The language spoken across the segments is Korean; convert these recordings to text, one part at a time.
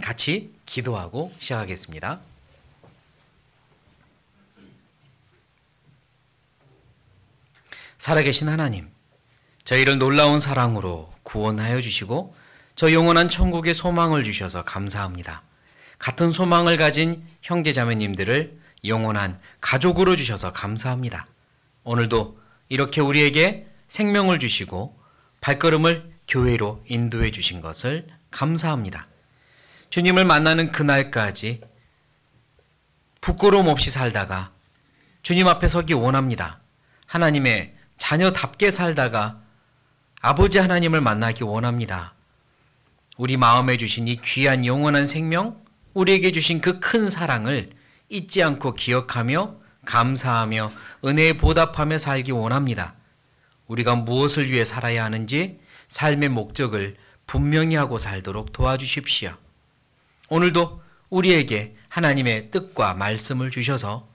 같이 기도하고 시작하겠습니다. 살아계신 하나님, 저희를 놀라운 사랑으로 구원하여 주시고 저 영원한 천국의 소망을 주셔서 감사합니다. 같은 소망을 가진 형제자매님들을 영원한 가족으로 주셔서 감사합니다. 오늘도 이렇게 우리에게 생명을 주시고 발걸음을 교회로 인도해 주신 것을 감사합니다. 주님을 만나는 그날까지 부끄러움 없이 살다가 주님 앞에 서기 원합니다. 하나님의 자녀답게 살다가 아버지 하나님을 만나기 원합니다. 우리 마음에 주신 이 귀한 영원한 생명, 우리에게 주신 그 큰 사랑을 잊지 않고 기억하며 감사하며 은혜에 보답하며 살기 원합니다. 우리가 무엇을 위해 살아야 하는지 삶의 목적을 분명히 하고 살도록 도와주십시오. 오늘도 우리에게 하나님의 뜻과 말씀을 주셔서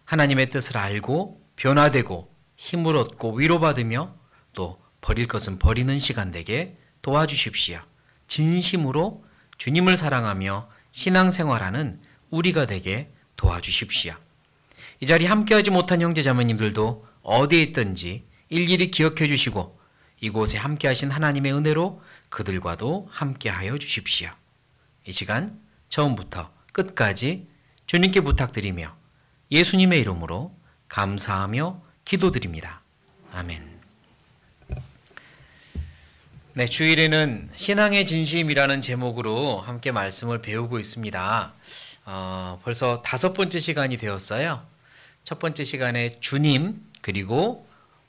하나님의 뜻을 알고 변화되고 힘을 얻고 위로받으며 또 버릴 것은 버리는 시간 되게 도와주십시오. 진심으로 주님을 사랑하며 신앙생활하는 우리가 되게 도와주십시오. 이 자리 함께하지 못한 형제자매님들도 어디에 있든지 일일이 기억해 주시고 이곳에 함께하신 하나님의 은혜로 그들과도 함께하여 주십시오. 이 시간 처음부터 끝까지 주님께 부탁드리며 예수님의 이름으로 감사하며 기도드립니다. 아멘. 네, 주일에는 신앙의 진심이라는 제목으로 함께 말씀을 배우고 있습니다. 벌써 5번째 시간이 되었어요. 첫 번째 시간에 주님, 그리고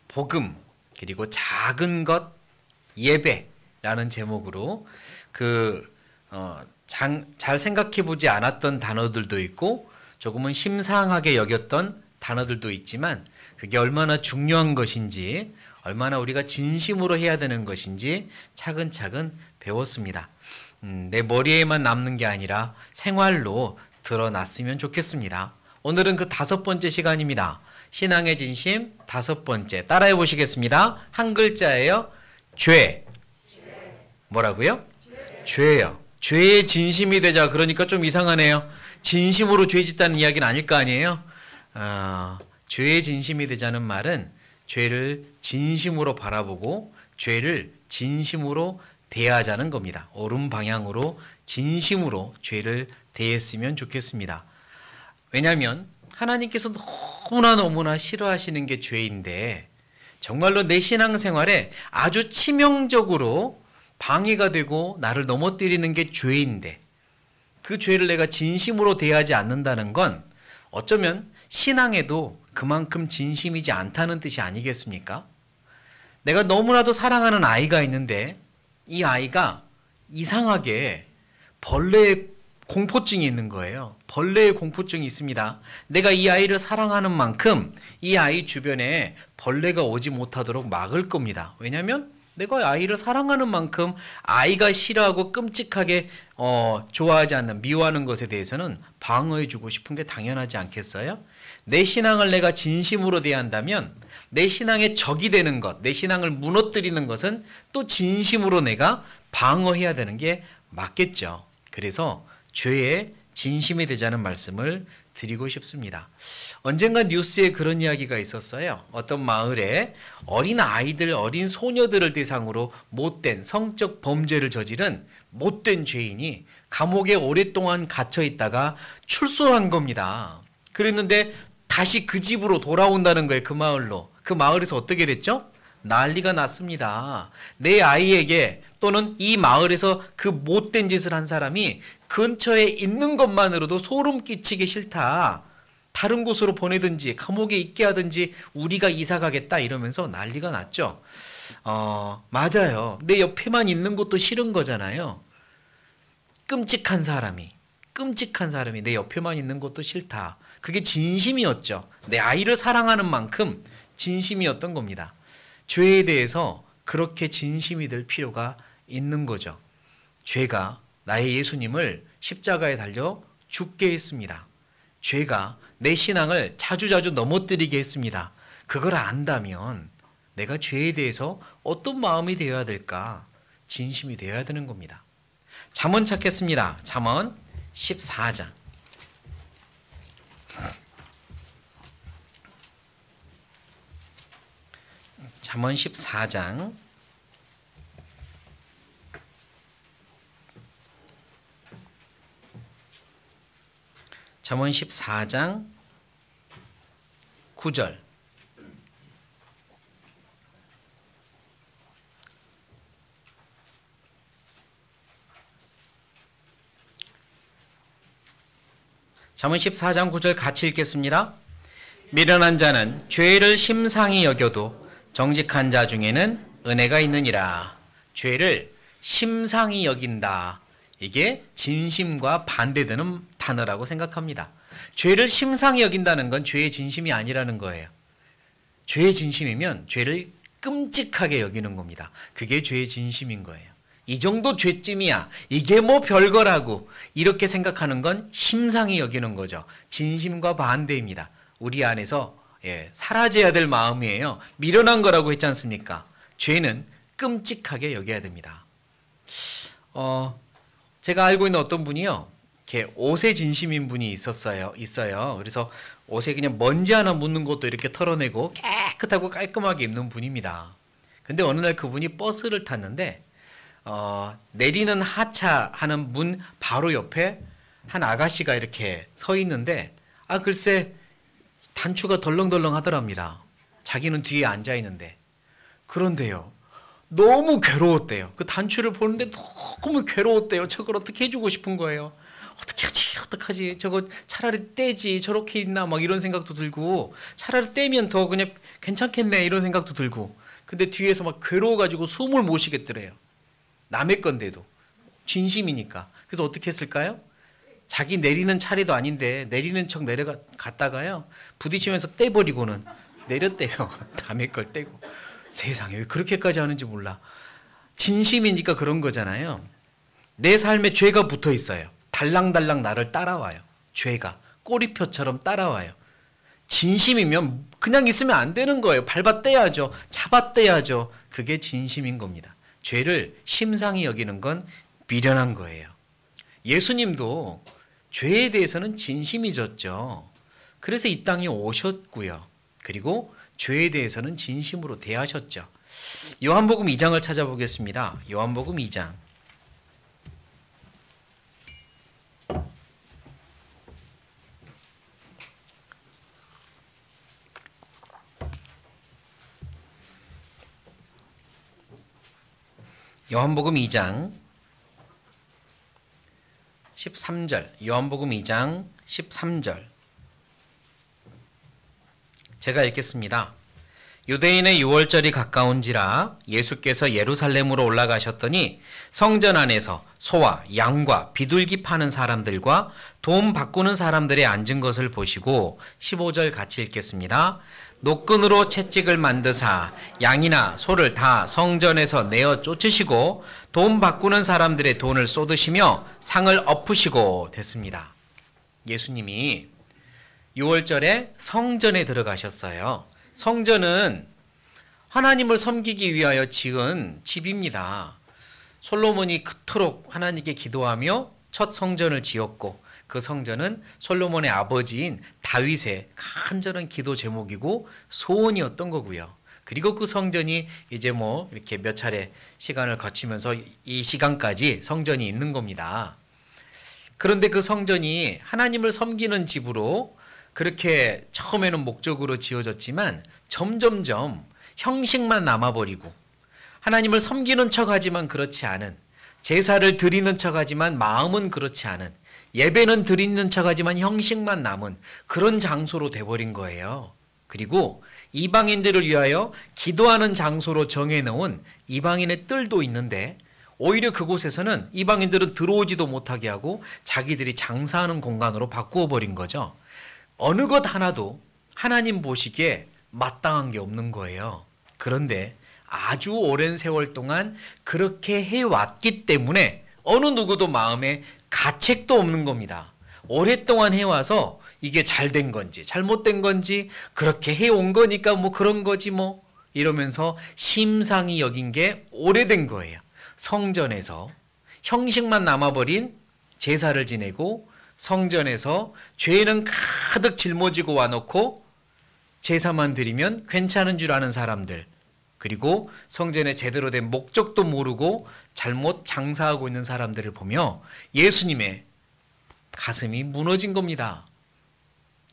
복음, 그리고 작은 것, 예배라는 제목으로 잘 생각해 보지 않았던 단어들도 있고 조금은 심상하게 여겼던 단어들도 있지만 그게 얼마나 중요한 것인지, 얼마나 우리가 진심으로 해야 되는 것인지 차근차근 배웠습니다. 내 머리에만 남는 게 아니라 생활로 드러났으면 좋겠습니다. 오늘은 그 5번째 시간입니다. 신앙의 진심 5번째. 따라해 보시겠습니다. 한 글자예요. 죄. 뭐라고요? 죄요. 죄의 진심이 되자. 그러니까 좀 이상하네요. 진심으로 죄 짓다는 이야기는 아닐 거 아니에요? 죄의 진심이 되자는 말은 죄를 진심으로 바라보고 죄를 진심으로 대하자는 겁니다. 옳은 방향으로 진심으로 죄를 대했으면 좋겠습니다. 왜냐하면 하나님께서 너무나 싫어하시는 게 죄인데 정말로 내 신앙생활에 아주 치명적으로 방해가 되고 나를 넘어뜨리는 게 죄인데 그 죄를 내가 진심으로 대하지 않는다는 건 어쩌면 신앙에도 그만큼 진심이지 않다는 뜻이 아니겠습니까? 내가 너무나도 사랑하는 아이가 있는데 이 아이가 이상하게 벌레의 공포증이 있는 거예요. 벌레의 공포증이 있습니다. 내가 이 아이를 사랑하는 만큼 이 아이 주변에 벌레가 오지 못하도록 막을 겁니다. 왜냐하면 내가 아이를 사랑하는 만큼 아이가 싫어하고 끔찍하게 좋아하지 않는, 미워하는 것에 대해서는 방어해 주고 싶은 게 당연하지 않겠어요? 내 신앙을 내가 진심으로 대한다면 내 신앙의 적이 되는 것, 내 신앙을 무너뜨리는 것은 또 진심으로 내가 방어해야 되는 게 맞겠죠. 그래서 죄에 진심이 되자는 말씀을 드리고 싶습니다. 언젠가 뉴스에 그런 이야기가 있었어요. 어떤 마을에 어린 아이들, 어린 소녀들을 대상으로 못된 성적 범죄를 저지른 못된 죄인이 감옥에 오랫동안 갇혀 있다가 출소한 겁니다. 그랬는데 다시 그 집으로 돌아온다는 거예요. 그 마을로. 그 마을에서 어떻게 됐죠? 난리가 났습니다. 내 아이에게 또는 이 마을에서 그 못된 짓을 한 사람이 근처에 있는 것만으로도 소름 끼치기 싫다. 다른 곳으로 보내든지 감옥에 있게 하든지 우리가 이사 가겠다 이러면서 난리가 났죠. 맞아요. 내 옆에만 있는 것도 싫은 거잖아요. 끔찍한 사람이 내 옆에만 있는 것도 싫다. 그게 진심이었죠. 내 아이를 사랑하는 만큼 진심이었던 겁니다. 죄에 대해서 그렇게 진심이 될 필요가 있는 거죠. 죄가 나의 예수님을 십자가에 달려 죽게 했습니다. 죄가 내 신앙을 자주자주 넘어뜨리게 했습니다. 그걸 안다면 내가 죄에 대해서 어떤 마음이 되어야 될까? 진심이 되어야 되는 겁니다. 잠언 찾겠습니다. 잠언 14장. 잠언 14장. 잠언 14장 9절. 잠언 14장 9절 같이 읽겠습니다. 미련한 자는 죄를 심상히 여겨도 정직한 자 중에는 은혜가 있느니라. 죄를 심상히 여긴다. 이게 진심과 반대되는 단어라고 생각합니다. 죄를 심상히 여긴다는 건 죄의 진심이 아니라는 거예요. 죄의 진심이면 죄를 끔찍하게 여기는 겁니다. 그게 죄의 진심인 거예요. 이 정도 죄쯤이야. 이게 뭐 별거라고 이렇게 생각하는 건 심상히 여기는 거죠. 진심과 반대입니다. 우리 안에서 사라져야 될 마음이에요. 미련한 거라고 했지 않습니까? 죄는 끔찍하게 여겨야 됩니다. 제가 알고 있는 어떤 분이요, 이렇게 옷에 진심인 분이 있어요. 그래서 옷에 그냥 먼지 하나 묻는 것도 이렇게 털어내고 깨끗하고 깔끔하게 입는 분입니다. 근데 어느 날 그분이 버스를 탔는데 내리는 하차하는 문 바로 옆에 한 아가씨가 이렇게 서 있는데 글쎄 단추가 덜렁덜렁 하더랍니다. 자기는 뒤에 앉아 있는데. 그런데요, 너무 괴로웠대요. 그 단추를 보는데 너무 괴로웠대요. 저걸 어떻게 해주고 싶은 거예요. 어떡하지? 저거 차라리 떼지. 저렇게 있나? 막 이런 생각도 들고, 차라리 떼면 더 그냥 괜찮겠네. 이런 생각도 들고. 근데 뒤에서 막 괴로워가지고 숨을 못 쉬겠더래요. 남의 건데도. 진심이니까. 그래서 어떻게 했을까요? 자기 내리는 차례도 아닌데 내리는 척 내려갔다가요, 부딪히면서 떼버리고는 내렸대요. 남의 걸 떼고. 세상에 왜 그렇게까지 하는지 몰라. 진심이니까 그런 거잖아요. 내 삶에 죄가 붙어 있어요. 달랑달랑 나를 따라와요. 죄가 꼬리표처럼 따라와요. 진심이면 그냥 있으면 안 되는 거예요. 밟아 떼야죠. 잡아 떼야죠. 그게 진심인 겁니다. 죄를 심상히 여기는 건 미련한 거예요. 예수님도 죄에 대해서는 진심이졌죠. 그래서 이 땅에 오셨고요. 그리고 죄에 대해서는 진심으로 대하셨죠. 요한복음 2장을 찾아보겠습니다. 요한복음 2장. 요한복음 2장 13절. 요한복음 2장 13절. 제가 읽겠습니다. 유대인의 유월절이 가까운지라 예수께서 예루살렘으로 올라가셨더니 성전 안에서 소와 양과 비둘기 파는 사람들과 돈 바꾸는 사람들이 앉은 것을 보시고 15절 같이 읽겠습니다. 노끈으로 채찍을 만드사 양이나 소를 다 성전에서 내어 쫓으시고 돈 바꾸는 사람들의 돈을 쏟으시며 상을 엎으시고 됐습니다. 예수님이 6월절에 성전에 들어가셨어요. 성전은 하나님을 섬기기 위하여 지은 집입니다. 솔로몬이 그토록 하나님께 기도하며 첫 성전을 지었고, 그 성전은 솔로몬의 아버지인 다윗의 간절한 기도 제목이고 소원이었던 거고요. 그리고 그 성전이 이제 뭐 이렇게 몇 차례 시간을 거치면서 이 시간까지 성전이 있는 겁니다. 그런데 그 성전이 하나님을 섬기는 집으로 그렇게 처음에는 목적으로 지어졌지만 점점점 형식만 남아버리고, 하나님을 섬기는 척하지만 그렇지 않은, 제사를 드리는 척하지만 마음은 그렇지 않은, 예배는 드리는 척하지만 형식만 남은 그런 장소로 돼버린 거예요. 그리고 이방인들을 위하여 기도하는 장소로 정해놓은 이방인의 뜰도 있는데, 오히려 그곳에서는 이방인들은 들어오지도 못하게 하고 자기들이 장사하는 공간으로 바꾸어 버린 거죠. 어느 것 하나도 하나님 보시기에 마땅한 게 없는 거예요. 그런데 아주 오랜 세월 동안 그렇게 해왔기 때문에 어느 누구도 마음에 가책도 없는 겁니다. 오랫동안 해와서 이게 잘된 건지 잘못된 건지, 그렇게 해온 거니까 뭐 그런 거지 뭐 이러면서 심상히 여긴 게 오래된 거예요. 성전에서 형식만 남아버린 제사를 지내고 성전에서 죄는 가득 짊어지고 와놓고 제사만 드리면 괜찮은 줄 아는 사람들, 그리고 성전의 제대로 된 목적도 모르고 잘못 장사하고 있는 사람들을 보며 예수님의 가슴이 무너진 겁니다.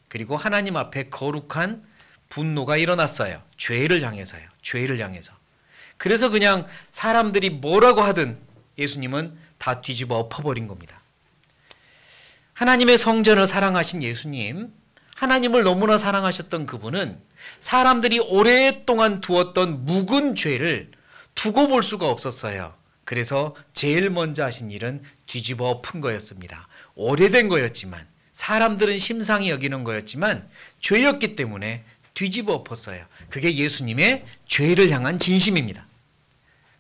그리고 하나님 앞에 거룩한 분노가 일어났어요. 죄를 향해서요. 죄를 향해서. 그래서 그냥 사람들이 뭐라고 하든 예수님은 다 뒤집어 엎어버린 겁니다. 하나님의 성전을 사랑하신 예수님, 하나님을 너무나 사랑하셨던 그분은 사람들이 오랫동안 두었던 묵은 죄를 두고 볼 수가 없었어요. 그래서 제일 먼저 하신 일은 뒤집어 엎은 거였습니다. 오래된 거였지만, 사람들은 심상히 여기는 거였지만 죄였기 때문에 뒤집어 엎었어요. 그게 예수님의 죄를 향한 진심입니다.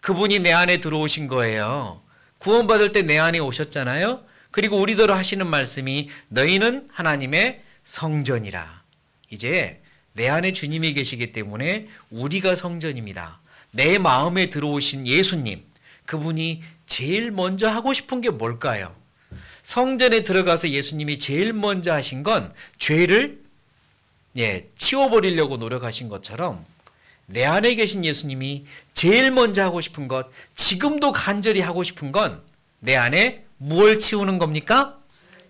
그분이 내 안에 들어오신 거예요. 구원받을 때 내 안에 오셨잖아요. 그리고 우리더러 하시는 말씀이 너희는 하나님의 성전이라. 이제 내 안에 주님이 계시기 때문에 우리가 성전입니다. 내 마음에 들어오신 예수님, 그분이 제일 먼저 하고 싶은 게 뭘까요? 성전에 들어가서 예수님이 제일 먼저 하신 건 죄를 치워버리려고 노력하신 것처럼 내 안에 계신 예수님이 제일 먼저 하고 싶은 것, 지금도 간절히 하고 싶은 건 내 안에 무엇을 치우는 겁니까?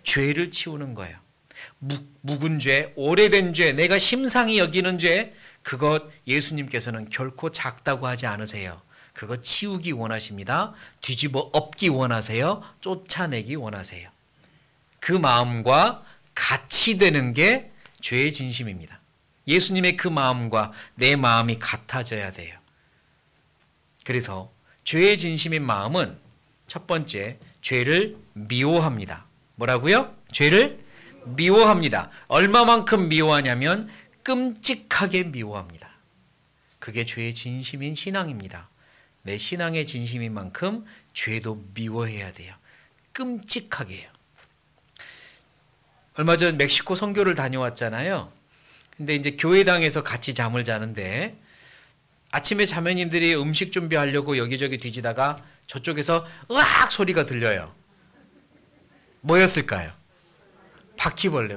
죄를 치우는 거예요. 묵은 죄, 오래된 죄, 내가 심상히 여기는 죄, 그것 예수님께서는 결코 작다고 하지 않으세요. 그거 치우기 원하십니다. 뒤집어 엎기 원하세요. 쫓아내기 원하세요. 그 마음과 같이 되는 게 죄의 진심입니다. 예수님의 그 마음과 내 마음이 같아져야 돼요. 그래서 죄의 진심인 마음은 첫 번째, 죄를 미워합니다. 뭐라고요? 죄를 미워합니다. 얼마만큼 미워하냐면 끔찍하게 미워합니다. 그게 죄의 진심인 신앙입니다. 내 신앙의 진심인 만큼 죄도 미워해야 돼요. 끔찍하게 해요. 얼마 전 멕시코 선교를 다녀왔잖아요. 근데 이제 교회당에서 같이 잠을 자는데 아침에 자매님들이 음식 준비하려고 여기저기 뒤지다가 저쪽에서 으악 소리가 들려요. 뭐였을까요? 바퀴벌레.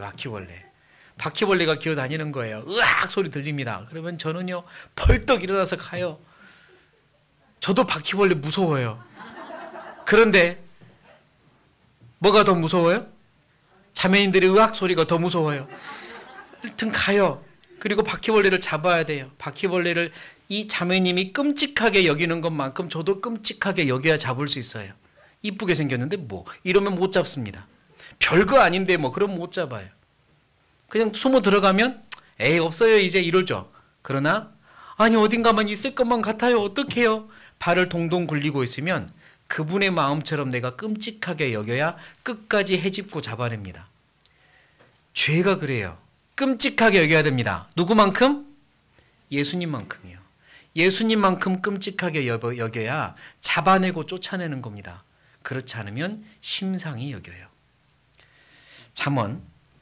바퀴벌레가 기어다니는 거예요. 으악 소리 들립니다. 그러면 저는요 벌떡 일어나서 가요. 저도 바퀴벌레 무서워요. 그런데 뭐가 더 무서워요? 자매님들의 으악 소리가 더 무서워요. 하여튼 가요. 그리고 바퀴벌레를 잡아야 돼요. 바퀴벌레를 이 자매님이 끔찍하게 여기는 것만큼 저도 끔찍하게 여겨야 잡을 수 있어요. 이쁘게 생겼는데 뭐 이러면 못 잡습니다. 별거 아닌데 뭐 그럼 못 잡아요. 그냥 숨어 들어가면 에이 없어요 이제 이러죠. 그러나 아니 어딘가만 있을 것만 같아요. 어떡해요? 발을 동동 굴리고 있으면 그분의 마음처럼 내가 끔찍하게 여겨야 끝까지 헤집고 잡아냅니다. 죄가 그래요. 끔찍하게 여겨야 됩니다. 누구만큼? 예수님만큼이요. 예수님만큼 끔찍하게 여겨야 잡아내고 쫓아내는 겁니다. 그렇지 않으면 심상히 여겨요. 잠언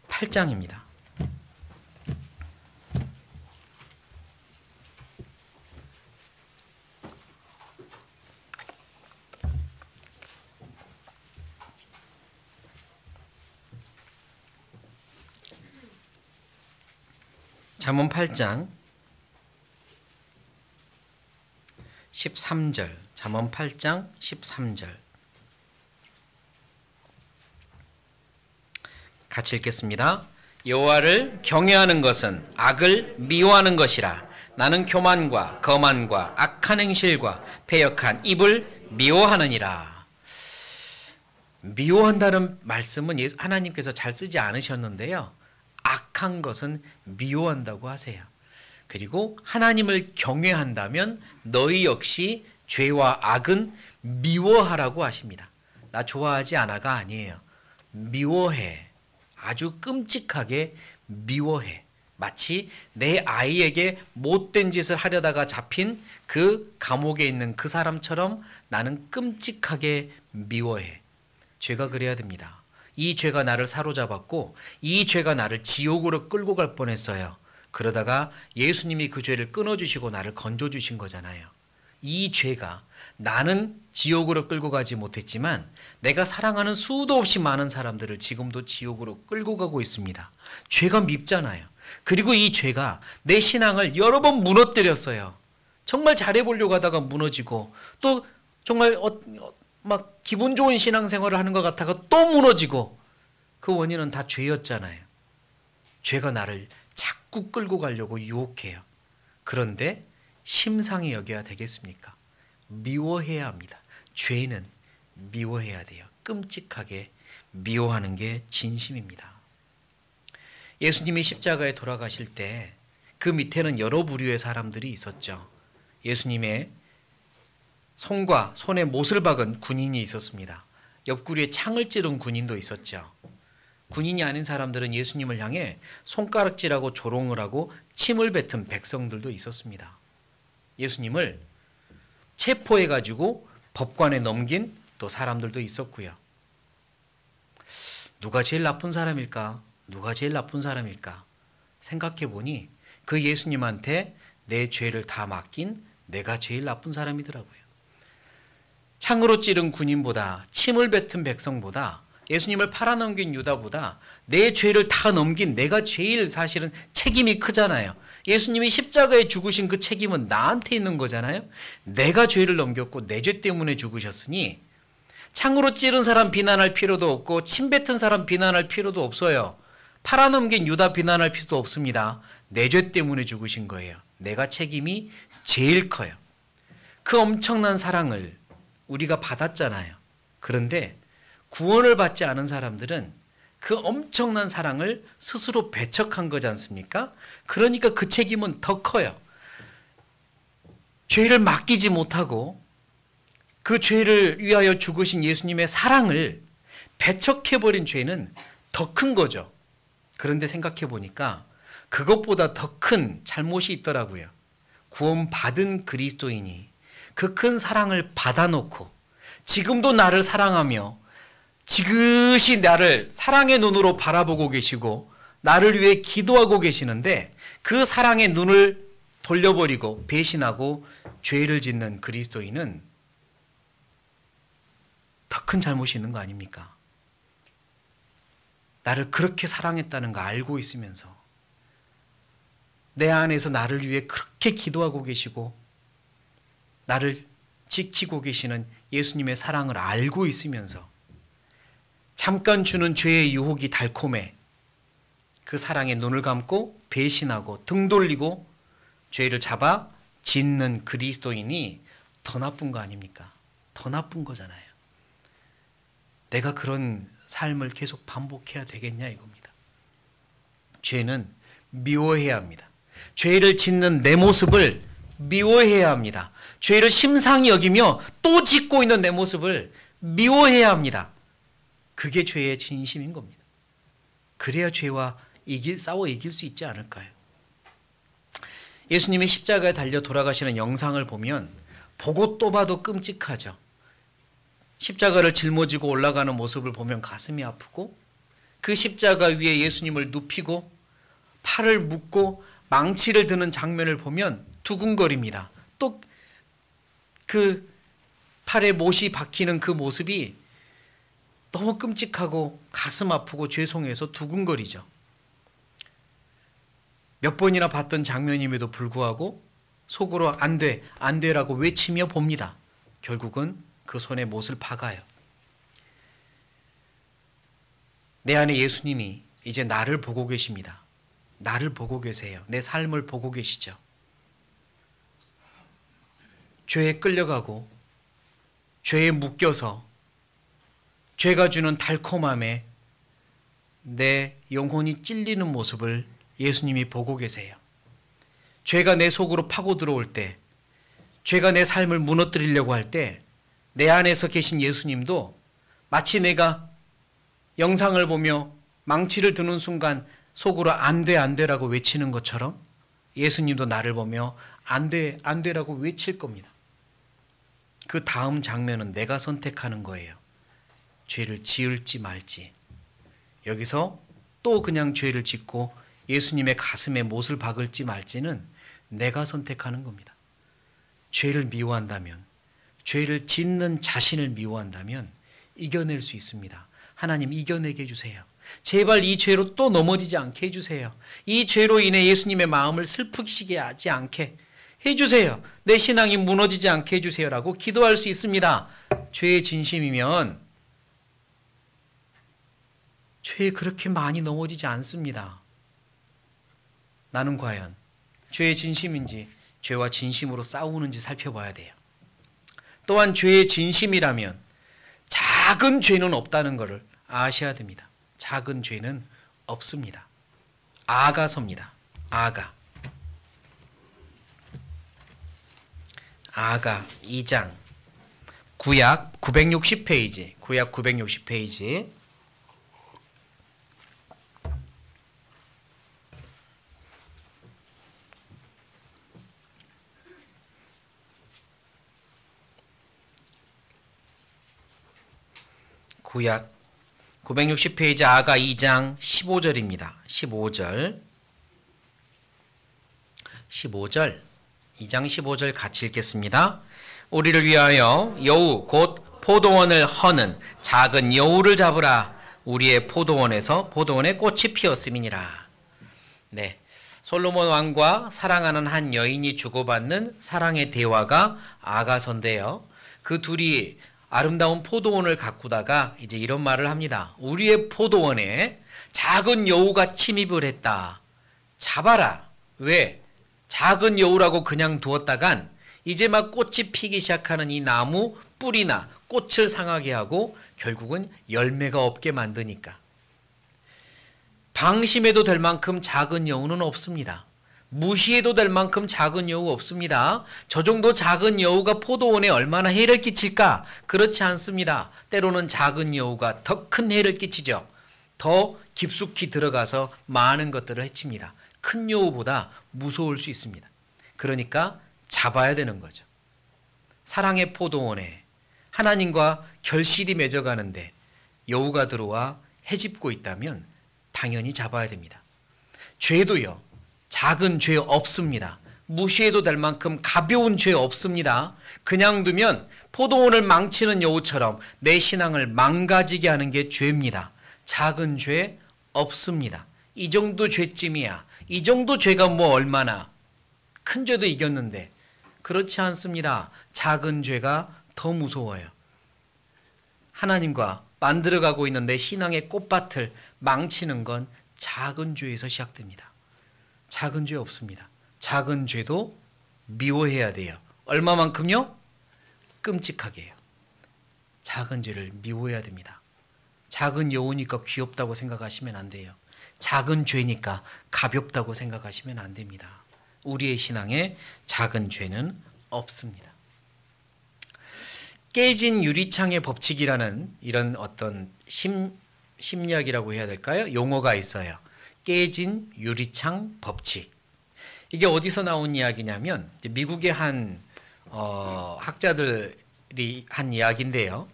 8장입니다. 잠언 8장 13절. 잠언 8장 13절. 같이 읽겠습니다. 여호와를 경외하는 것은 악을 미워하는 것이라. 나는 교만과 거만과 악한 행실과 패역한 입을 미워하느니라. 미워한다는 말씀은 하나님께서 잘 쓰지 않으셨는데요. 악한 것은 미워한다고 하세요. 그리고 하나님을 경외한다면 너희 역시 죄와 악은 미워하라고 하십니다. 나 좋아하지 않아가 아니에요. 미워해. 아주 끔찍하게 미워해. 마치 내 아이에게 못된 짓을 하려다가 잡힌 그 감옥에 있는 그 사람처럼 나는 끔찍하게 미워해. 죄가 그래야 됩니다. 이 죄가 나를 사로잡았고 이 죄가 나를 지옥으로 끌고 갈 뻔했어요. 그러다가 예수님이 그 죄를 끊어주시고 나를 건져주신 거잖아요. 이 죄가 나는 지옥으로 끌고 가지 못했지만 내가 사랑하는 수도 없이 많은 사람들을 지금도 지옥으로 끌고 가고 있습니다. 죄가 밉잖아요. 그리고 이 죄가 내 신앙을 여러 번 무너뜨렸어요. 정말 잘해보려고 하다가 무너지고 또 정말 막 기분 좋은 신앙생활을 하는 것 같다가 또 무너지고 그 원인은 다 죄였잖아요. 죄가 나를 자꾸 끌고 가려고 유혹해요. 그런데 심상히 여겨야 되겠습니까? 미워해야 합니다. 죄는 미워해야 돼요. 끔찍하게 미워하는 게 진심입니다. 예수님이 십자가에 돌아가실 때 그 밑에는 여러 부류의 사람들이 있었죠. 예수님의 손과 손에 못을 박은 군인이 있었습니다. 옆구리에 창을 찌른 군인도 있었죠. 군인이 아닌 사람들은 예수님을 향해 손가락질하고 조롱을 하고 침을 뱉은 백성들도 있었습니다. 예수님을 체포해가지고 법관에 넘긴 또 사람들도 있었고요. 누가 제일 나쁜 사람일까? 누가 제일 나쁜 사람일까? 생각해 보니 그 예수님한테 내 죄를 다 맡긴 내가 제일 나쁜 사람이더라고요. 창으로 찌른 군인보다 침을 뱉은 백성보다 예수님을 팔아넘긴 유다보다 내 죄를 다 넘긴 내가 제일 사실은 책임이 크잖아요. 예수님이 십자가에 죽으신 그 책임은 나한테 있는 거잖아요. 내가 죄를 넘겼고 내 죄 때문에 죽으셨으니 창으로 찌른 사람 비난할 필요도 없고 침 뱉은 사람 비난할 필요도 없어요. 팔아넘긴 유다 비난할 필요도 없습니다. 내 죄 때문에 죽으신 거예요. 내가 책임이 제일 커요. 그 엄청난 사랑을 우리가 받았잖아요. 그런데 구원을 받지 않은 사람들은 그 엄청난 사랑을 스스로 배척한 거지 않습니까? 그러니까 그 책임은 더 커요. 죄를 맡기지 못하고 그 죄를 위하여 죽으신 예수님의 사랑을 배척해버린 죄는 더 큰 거죠. 그런데 생각해 보니까 그것보다 더 큰 잘못이 있더라고요. 구원받은 그리스도인이 그 큰 사랑을 받아놓고 지금도 나를 사랑하며 지그시 나를 사랑의 눈으로 바라보고 계시고 나를 위해 기도하고 계시는데 그 사랑의 눈을 돌려버리고 배신하고 죄를 짓는 그리스도인은 더 큰 잘못이 있는 거 아닙니까? 나를 그렇게 사랑했다는 거 알고 있으면서 내 안에서 나를 위해 그렇게 기도하고 계시고 나를 지키고 계시는 예수님의 사랑을 알고 있으면서 잠깐 주는 죄의 유혹이 달콤해 그 사랑에 눈을 감고 배신하고 등 돌리고 죄를 잡아 짓는 그리스도인이 더 나쁜 거 아닙니까? 더 나쁜 거잖아요. 내가 그런 삶을 계속 반복해야 되겠냐 이겁니다. 죄는 미워해야 합니다. 죄를 짓는 내 모습을 미워해야 합니다. 죄를 심상히 여기며 또 짓고 있는 내 모습을 미워해야 합니다. 그게 죄의 진심인 겁니다. 그래야 죄와 싸워 이길 수 있지 않을까요? 예수님이 십자가에 달려 돌아가시는 영상을 보면 보고 또 봐도 끔찍하죠. 십자가를 짊어지고 올라가는 모습을 보면 가슴이 아프고 그 십자가 위에 예수님을 눕히고 팔을 묶고 망치를 드는 장면을 보면 두근거립니다. 또 그 팔에 못이 박히는 그 모습이 너무 끔찍하고 가슴 아프고 죄송해서 두근거리죠. 몇 번이나 봤던 장면임에도 불구하고 속으로 안 돼, 안 돼라고 외치며 봅니다. 결국은 그 손에 못을 박아요. 내 안에 예수님이 이제 나를 보고 계십니다. 나를 보고 계세요. 내 삶을 보고 계시죠. 죄에 끌려가고 죄에 묶여서 죄가 주는 달콤함에 내 영혼이 찔리는 모습을 예수님이 보고 계세요. 죄가 내 속으로 파고 들어올 때, 죄가 내 삶을 무너뜨리려고 할 때 내 안에서 계신 예수님도 마치 내가 영상을 보며 망치를 드는 순간 속으로 안 돼, 안 돼라고 외치는 것처럼 예수님도 나를 보며 안 돼, 안 돼라고 외칠 겁니다. 그 다음 장면은 내가 선택하는 거예요. 죄를 지을지 말지. 여기서 또 그냥 죄를 짓고 예수님의 가슴에 못을 박을지 말지는 내가 선택하는 겁니다. 죄를 미워한다면, 죄를 짓는 자신을 미워한다면 이겨낼 수 있습니다. 하나님 이겨내게 해주세요. 제발 이 죄로 또 넘어지지 않게 해주세요. 이 죄로 인해 예수님의 마음을 슬프시게 하지 않게 해주세요. 내 신앙이 무너지지 않게 해주세요라고 기도할 수 있습니다. 죄의 진심이면 죄에 그렇게 많이 넘어지지 않습니다. 나는 과연 죄의 진심인지 죄와 진심으로 싸우는지 살펴봐야 돼요. 또한 죄의 진심이라면 작은 죄는 없다는 것을 아셔야 됩니다. 작은 죄는 없습니다. 아가서입니다. 아가 2장 구약 960페이지 구약 960페이지 구약 960페이지 아가 2장 15절입니다. 15절 2장 15절 같이 읽겠습니다. 우리를 위하여 여우 곧 포도원을 허는 작은 여우를 잡으라. 우리의 포도원에서 포도원에 꽃이 피었음이니라. 네, 솔로몬 왕과 사랑하는 한 여인이 주고받는 사랑의 대화가 아가서인데요. 그 둘이 아름다운 포도원을 가꾸다가 이제 이런 말을 합니다. 우리의 포도원에 작은 여우가 침입을 했다. 잡아라. 왜? 작은 여우라고 그냥 두었다간 이제 막 꽃이 피기 시작하는 이 나무 뿌리나 꽃을 상하게 하고 결국은 열매가 없게 만드니까. 방심해도 될 만큼 작은 여우는 없습니다. 무시해도 될 만큼 작은 여우 없습니다. 저 정도 작은 여우가 포도원에 얼마나 해를 끼칠까? 그렇지 않습니다. 때로는 작은 여우가 더 큰 해를 끼치죠. 더 깊숙이 들어가서 많은 것들을 해칩니다. 큰 여우보다 무서울 수 있습니다. 그러니까 잡아야 되는 거죠. 사랑의 포도원에 하나님과 결실이 맺어가는데 여우가 들어와 해집고 있다면 당연히 잡아야 됩니다. 죄도요. 작은 죄 없습니다. 무시해도 될 만큼 가벼운 죄 없습니다. 그냥 두면 포도원을 망치는 여우처럼 내 신앙을 망가지게 하는 게 죄입니다. 작은 죄 없습니다. 이 정도 죄쯤이야. 이 정도 죄가 뭐 얼마나 큰 죄도 이겼는데 그렇지 않습니다. 작은 죄가 더 무서워요. 하나님과 만들어가고 있는 내 신앙의 꽃밭을 망치는 건 작은 죄에서 시작됩니다. 작은 죄 없습니다. 작은 죄도 미워해야 돼요. 얼마만큼요? 끔찍하게요. 작은 죄를 미워해야 됩니다. 작은 여우니까 귀엽다고 생각하시면 안 돼요. 작은 죄니까 가볍다고 생각하시면 안 됩니다. 우리의 신앙에 작은 죄는 없습니다. 깨진 유리창의 법칙이라는 이런 어떤 심리학이라고 해야 될까요? 용어가 있어요. 깨진 유리창 법칙. 이게 어디서 나온 이야기냐면 미국의 한 학자들이 한 이야기인데요.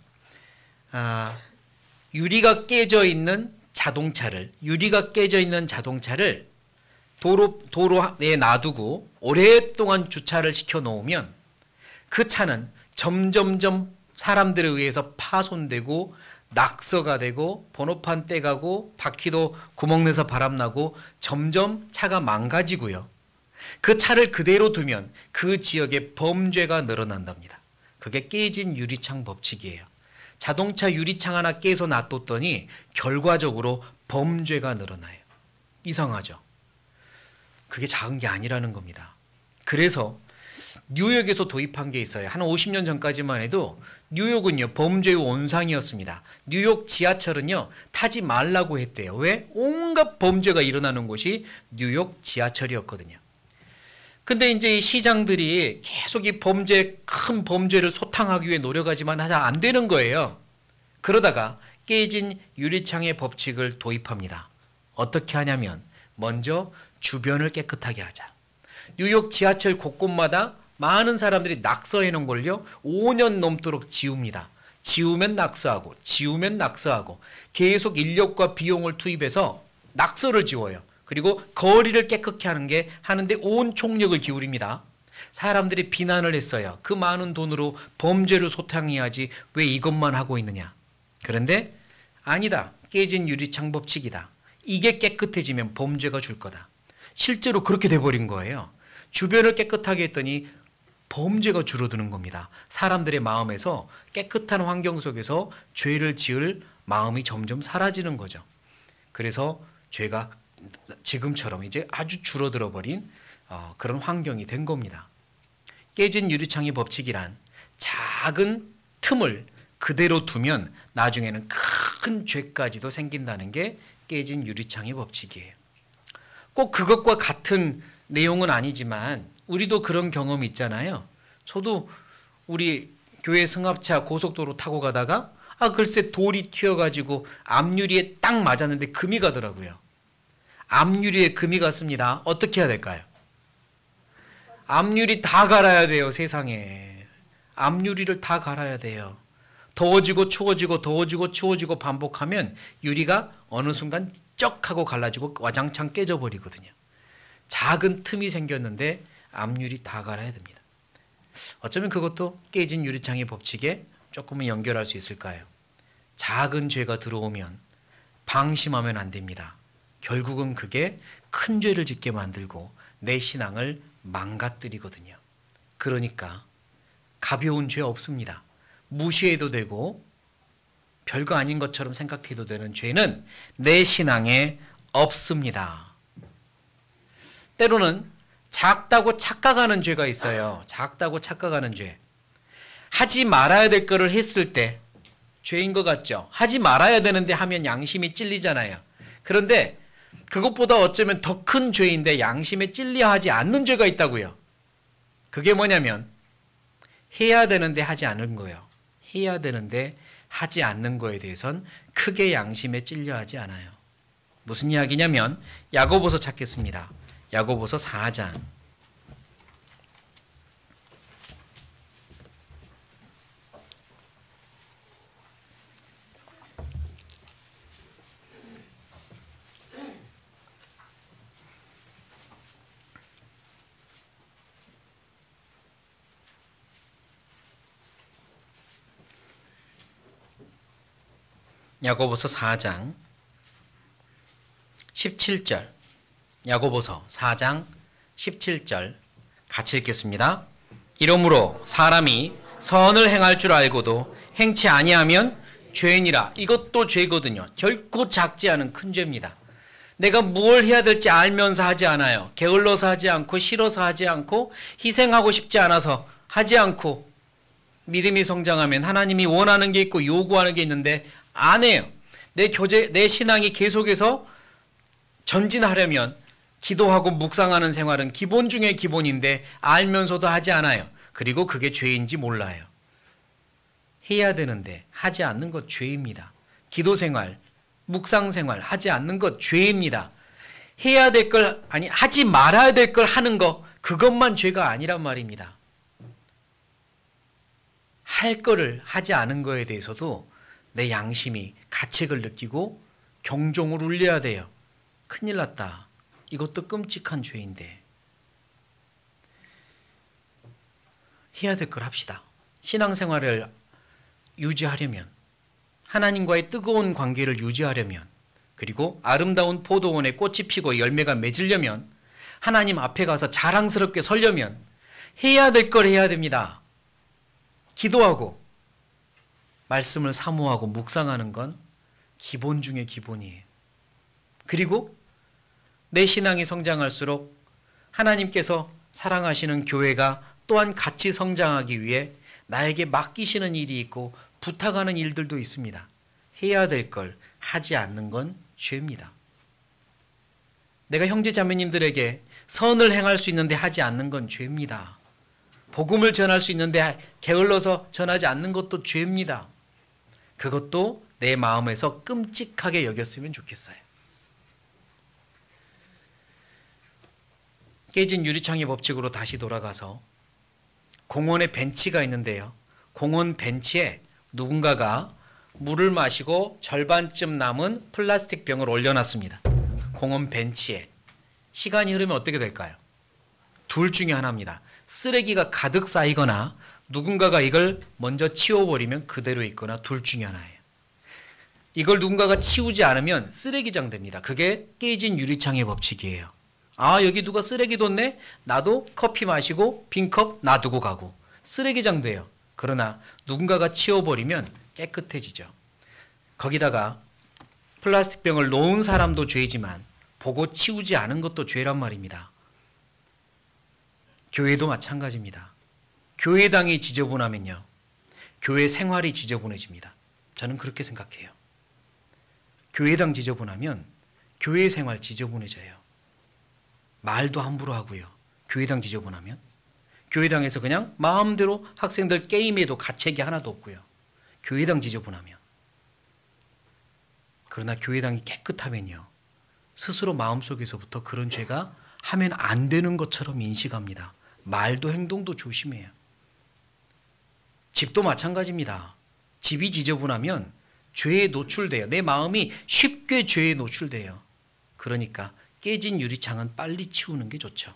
유리가 깨져 있는 자동차를 도로에 놔두고 오랫동안 주차를 시켜 놓으면 그 차는 점점점 사람들에 의해서 파손되고 낙서가 되고 번호판 떼가고 바퀴도 구멍내서 바람나고 점점 차가 망가지고요. 그 차를 그대로 두면 그 지역에 범죄가 늘어난답니다. 그게 깨진 유리창 법칙이에요. 자동차 유리창 하나 깨서 놔뒀더니 결과적으로 범죄가 늘어나요. 이상하죠? 그게 작은 게 아니라는 겁니다. 그래서 뉴욕에서 도입한 게 있어요. 한 50년 전까지만 해도 뉴욕은요 범죄의 온상이었습니다. 뉴욕 지하철은요 타지 말라고 했대요. 왜? 온갖 범죄가 일어나는 곳이 뉴욕 지하철이었거든요. 근데 이제 이 시장들이 계속 이 큰 범죄를 소탕하기 위해 노력하지만 안 되는 거예요. 그러다가 깨진 유리창의 법칙을 도입합니다. 어떻게 하냐면 먼저 주변을 깨끗하게 하자. 뉴욕 지하철 곳곳마다 많은 사람들이 낙서해 놓은 걸요 5년 넘도록 지웁니다. 지우면 낙서하고 지우면 낙서하고 계속 인력과 비용을 투입해서 낙서를 지워요. 그리고 거리를 깨끗게 하는데 온 총력을 기울입니다. 사람들이 비난을 했어요. 그 많은 돈으로 범죄를 소탕해야지 왜 이것만 하고 있느냐. 그런데 아니다. 깨진 유리창 법칙이다. 이게 깨끗해지면 범죄가 줄 거다. 실제로 그렇게 돼버린 거예요. 주변을 깨끗하게 했더니 범죄가 줄어드는 겁니다. 사람들의 마음에서 깨끗한 환경 속에서 죄를 지을 마음이 점점 사라지는 거죠. 그래서 죄가 지금처럼 이제 아주 줄어들어 버린 그런 환경이 된 겁니다. 깨진 유리창의 법칙이란 작은 틈을 그대로 두면 나중에는 큰 죄까지도 생긴다는 게 깨진 유리창의 법칙이에요. 꼭 그것과 같은 내용은 아니지만 우리도 그런 경험이 있잖아요. 저도 우리 교회 승합차 고속도로 타고 가다가 글쎄 돌이 튀어가지고 앞유리에 딱 맞았는데 금이 가더라고요. 앞유리에 금이 갔습니다. 어떻게 해야 될까요? 앞유리 다 갈아야 돼요. 세상에. 앞유리를 다 갈아야 돼요. 더워지고 추워지고 더워지고 추워지고 반복하면 유리가 어느 순간 쩍 하고 갈라지고 와장창 깨져버리거든요. 작은 틈이 생겼는데 앞유리 다 갈아야 됩니다. 어쩌면 그것도 깨진 유리창의 법칙에 조금은 연결할 수 있을까요? 작은 죄가 들어오면 방심하면 안 됩니다. 결국은 그게 큰 죄를 짓게 만들고 내 신앙을 망가뜨리거든요. 그러니까 가벼운 죄 없습니다. 무시해도 되고 별거 아닌 것처럼 생각해도 되는 죄는 내 신앙에 없습니다. 때로는 작다고 착각하는 죄가 있어요. 작다고 착각하는 죄. 하지 말아야 될 거를 했을 때 죄인 것 같죠? 하지 말아야 되는데 하면 양심이 찔리잖아요. 그런데 그것보다 어쩌면 더 큰 죄인데 양심에 찔려 하지 않는 죄가 있다고요. 그게 뭐냐면 해야 되는데 하지 않은 거예요. 해야 되는데 하지 않는 거에 대해선 크게 양심에 찔려 하지 않아요. 무슨 이야기냐면 야고보서 찾겠습니다. 야고보서 4장. 야고보서 4장 17절. 야고보서 4장 17절 같이 읽겠습니다. 이러므로 사람이 선을 행할 줄 알고도 행치 아니하면 죄인이라. 이것도 죄거든요. 결코 작지 않은 큰 죄입니다. 내가 무엇을 해야 될지 알면서 하지 않아요. 게을러서 하지 않고 싫어서 하지 않고 희생하고 싶지 않아서 하지 않고 믿음이 성장하면 하나님이 원하는 게 있고 요구하는 게 있는데 안 해요. 내 신앙이 계속해서 전진하려면 기도하고 묵상하는 생활은 기본 중에 기본인데 알면서도 하지 않아요. 그리고 그게 죄인지 몰라요. 해야 되는데 하지 않는 것 죄입니다. 기도 생활, 묵상 생활 하지 않는 것 죄입니다. 해야 될 걸, 아니 하지 말아야 될 걸 하는 거, 그것만 죄가 아니란 말입니다. 할 거를 하지 않은 거에 대해서도 내 양심이 가책을 느끼고 경종을 울려야 돼요. 큰일 났다. 이것도 끔찍한 죄인데. 해야 될 걸 합시다. 신앙생활을 유지하려면, 하나님과의 뜨거운 관계를 유지하려면, 그리고 아름다운 포도원에 꽃이 피고 열매가 맺으려면, 하나님 앞에 가서 자랑스럽게 서려면 해야 될 걸 해야 됩니다. 기도하고 말씀을 사모하고 묵상하는 건 기본 중에 기본이에요. 그리고 내 신앙이 성장할수록 하나님께서 사랑하시는 교회가 또한 같이 성장하기 위해 나에게 맡기시는 일이 있고 부탁하는 일들도 있습니다. 해야 될 걸 하지 않는 건 죄입니다. 내가 형제 자매님들에게 선을 행할 수 있는데 하지 않는 건 죄입니다. 복음을 전할 수 있는데 게을러서 전하지 않는 것도 죄입니다. 그것도 내 마음에서 끔찍하게 여겼으면 좋겠어요. 깨진 유리창의 법칙으로 다시 돌아가서 공원에 벤치가 있는데요. 공원 벤치에 누군가가 물을 마시고 절반쯤 남은 플라스틱 병을 올려놨습니다. 공원 벤치에. 시간이 흐르면 어떻게 될까요? 둘 중에 하나입니다. 쓰레기가 가득 쌓이거나 누군가가 이걸 먼저 치워버리면 그대로 있거나 둘 중에 하나예요. 이걸 누군가가 치우지 않으면 쓰레기장 됩니다. 그게 깨진 유리창의 법칙이에요. 아, 여기 누가 쓰레기 뒀네? 나도 커피 마시고 빈컵 놔두고 가고 쓰레기장 돼요. 그러나 누군가가 치워버리면 깨끗해지죠. 거기다가 플라스틱 병을 놓은 사람도 죄지만 보고 치우지 않은 것도 죄란 말입니다. 교회도 마찬가지입니다. 교회당이 지저분하면요, 교회 생활이 지저분해집니다. 저는 그렇게 생각해요. 교회당 지저분하면 교회 생활 지저분해져요. 말도 함부로 하고요. 교회당 지저분하면 교회당에서 그냥 마음대로 학생들 게임에도 가책이 하나도 없고요. 교회당 지저분하면. 그러나 교회당이 깨끗하면요, 스스로 마음속에서부터 그런 죄가 하면 안 되는 것처럼 인식합니다. 말도 행동도 조심해요. 집도 마찬가지입니다. 집이 지저분하면 죄에 노출돼요. 내 마음이 쉽게 죄에 노출돼요. 그러니까 깨진 유리창은 빨리 치우는 게 좋죠.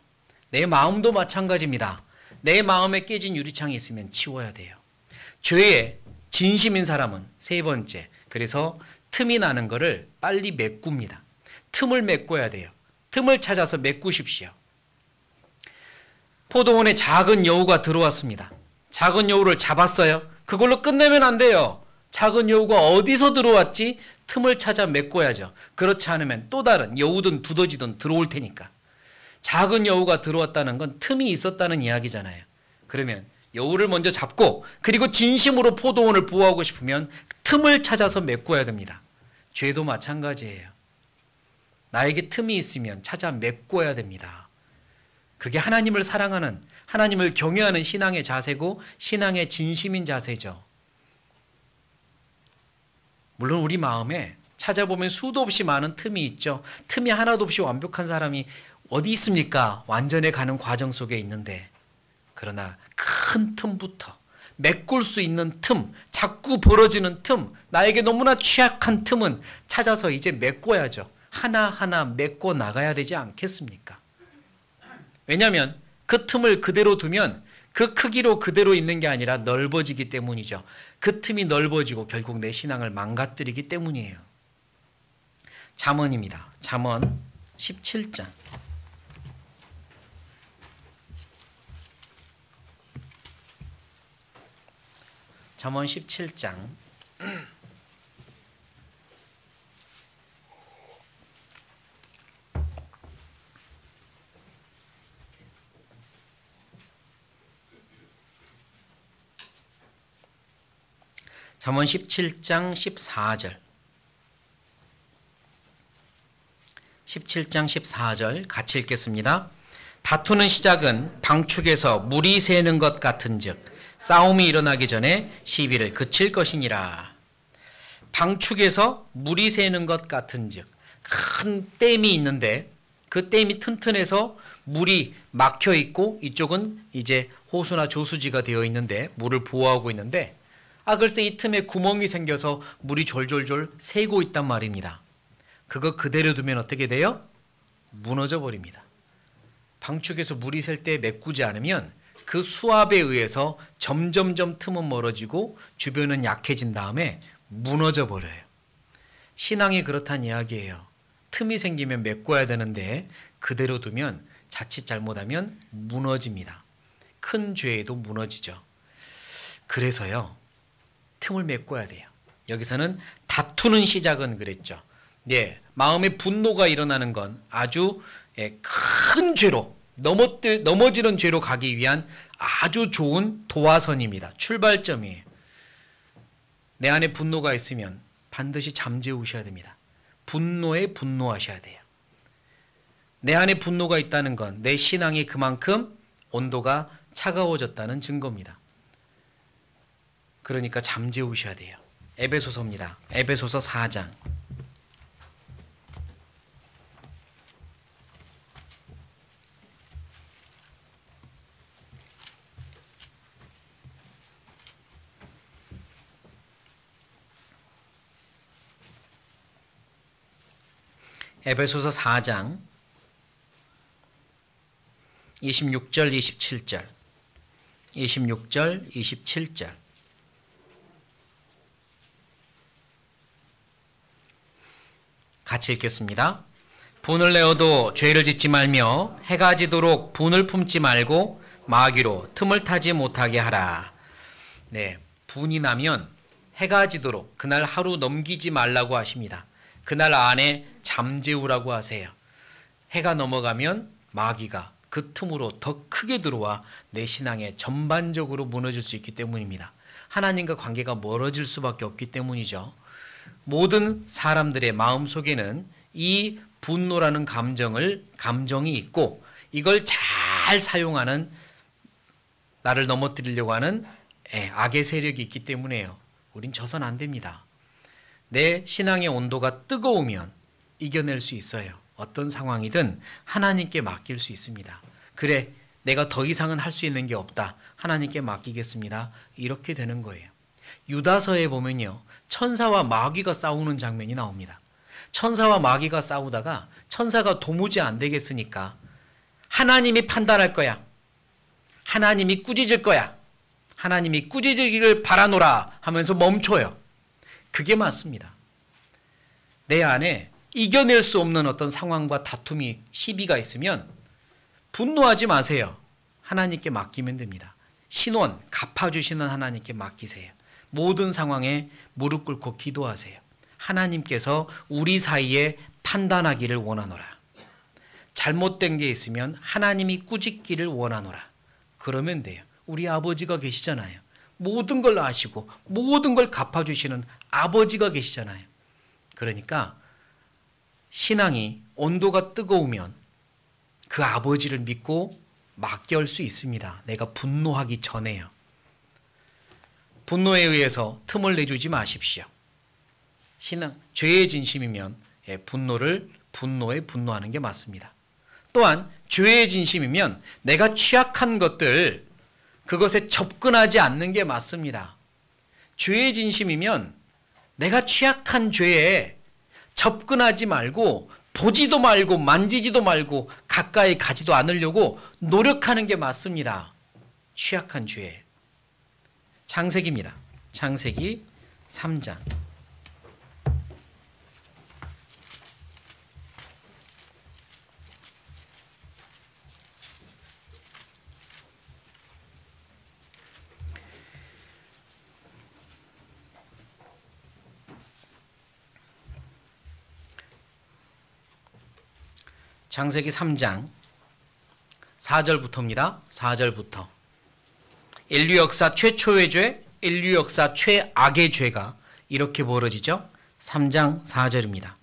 내 마음도 마찬가지입니다. 내 마음에 깨진 유리창이 있으면 치워야 돼요. 죄에 진심인 사람은 세 번째, 그래서 틈이 나는 거를 빨리 메꿉니다. 틈을 메꿔야 돼요. 틈을 찾아서 메꾸십시오. 포도원에 작은 여우가 들어왔습니다. 작은 여우를 잡았어요. 그걸로 끝내면 안 돼요. 작은 여우가 어디서 들어왔지? 틈을 찾아 메꿔야죠. 그렇지 않으면 또 다른 여우든 두더지든 들어올 테니까. 작은 여우가 들어왔다는 건 틈이 있었다는 이야기잖아요. 그러면 여우를 먼저 잡고, 그리고 진심으로 포도원을 보호하고 싶으면 틈을 찾아서 메꿔야 됩니다. 죄도 마찬가지예요. 나에게 틈이 있으면 찾아 메꿔야 됩니다. 그게 하나님을 사랑하는, 하나님을 경외하는 신앙의 자세고 신앙의 진심인 자세죠. 물론 우리 마음에 찾아보면 수도 없이 많은 틈이 있죠. 틈이 하나도 없이 완벽한 사람이 어디 있습니까? 완전해 가는 과정 속에 있는데, 그러나 큰 틈부터 메꿀 수 있는 틈, 자꾸 벌어지는 틈, 나에게 너무나 취약한 틈은 찾아서 이제 메꿔야죠. 하나하나 메꿔 나가야 되지 않겠습니까? 왜냐하면 그 틈을 그대로 두면 그 크기로 그대로 있는 게 아니라 넓어지기 때문이죠. 그 틈이 넓어지고 결국 내 신앙을 망가뜨리기 때문이에요. 잠언입니다. 잠언 17장. 잠언 17장. 잠언 17장 14절. 17장 14절 같이 읽겠습니다. 다투는 시작은 방축에서 물이 새는 것 같은즉 싸움이 일어나기 전에 시비를 그칠 것이니라. 방축에서 물이 새는 것 같은즉, 큰 댐이 있는데 그 댐이 튼튼해서 물이 막혀 있고 이쪽은 이제 호수나 조수지가 되어 있는데 물을 보호하고 있는데, 글쎄 이 틈에 구멍이 생겨서 물이 졸졸졸 새고 있단 말입니다. 그거 그대로 두면 어떻게 돼요? 무너져 버립니다. 방축에서 물이 셀 때 메꾸지 않으면 그 수압에 의해서 점점점 틈은 멀어지고 주변은 약해진 다음에 무너져 버려요. 신앙이 그렇다는 이야기예요. 틈이 생기면 메꿔야 되는데 그대로 두면 자칫 잘못하면 무너집니다. 큰 죄에도 무너지죠. 그래서요, 틈을 메꿔야 돼요. 여기서는 다투는 시작은 그랬죠. 네, 마음에 분노가 일어나는 건 아주 큰 죄로, 넘어지는 죄로 가기 위한 아주 좋은 도화선입니다. 출발점이에요. 내 안에 분노가 있으면 반드시 잠재우셔야 됩니다. 분노에 분노하셔야 돼요. 내 안에 분노가 있다는 건 내 신앙이 그만큼 온도가 차가워졌다는 증거입니다. 그러니까 잠재우셔야 돼요. 에베소서입니다. 에베소서 4장. 에베소서 4장 26절 27절 26절, 27절. 같이 읽겠습니다. 분을 내어도 죄를 짓지 말며 해가 지도록 분을 품지 말고 마귀로 틈을 타지 못하게 하라. 네, 분이 나면 해가 지도록 그날 하루 넘기지 말라고 하십니다. 그날 안에 잠재우라고 하세요. 해가 넘어가면 마귀가 그 틈으로 더 크게 들어와 내 신앙에 전반적으로 무너질 수 있기 때문입니다. 하나님과 관계가 멀어질 수밖에 없기 때문이죠. 모든 사람들의 마음속에는 이 분노라는 감정이 있고 이걸 잘 사용하는 나를 넘어뜨리려고 하는 악의 세력이 있기 때문에요. 우린 져선 안 됩니다. 내 신앙의 온도가 뜨거우면 이겨낼 수 있어요. 어떤 상황이든 하나님께 맡길 수 있습니다. 그래, 내가 더 이상은 할 수 있는 게 없다. 하나님께 맡기겠습니다. 이렇게 되는 거예요. 유다서에 보면요, 천사와 마귀가 싸우는 장면이 나옵니다. 천사와 마귀가 싸우다가 천사가 도무지 안 되겠으니까 하나님이 판단할 거야. 하나님이 꾸짖을 거야. 하나님이 꾸짖으기를 바라노라 하면서 멈춰요. 그게 맞습니다. 내 안에 이겨낼 수 없는 어떤 상황과 다툼이, 시비가 있으면 분노하지 마세요. 하나님께 맡기면 됩니다. 신원, 갚아주시는 하나님께 맡기세요. 모든 상황에 무릎 꿇고 기도하세요. 하나님께서 우리 사이에 판단하기를 원하노라. 잘못된 게 있으면 하나님이 꾸짖기를 원하노라. 그러면 돼요. 우리 아버지가 계시잖아요. 모든 걸 아시고 모든 걸 갚아주시는 아버지가 계시잖아요. 그러니까 신앙이 온도가 뜨거우면 그 아버지를 믿고 맡겨올 수 있습니다. 내가 분노하기 전에요. 분노에 의해서 틈을 내주지 마십시오. 신앙, 죄의 진심이면 분노에 분노하는 게 맞습니다. 또한 죄의 진심이면 내가 취약한 것들, 그것에 접근하지 않는 게 맞습니다. 죄의 진심이면 내가 취약한 죄에 접근하지 말고 보지도 말고 만지지도 말고 가까이 가지도 않으려고 노력하는 게 맞습니다. 취약한 죄에. 창세기입니다. 창세기 3장. 창세기 3장 4절부터입니다. 4절부터. 인류 역사 최초의 죄, 인류 역사 최악의 죄가 이렇게 벌어지죠. 3장 4절입니다.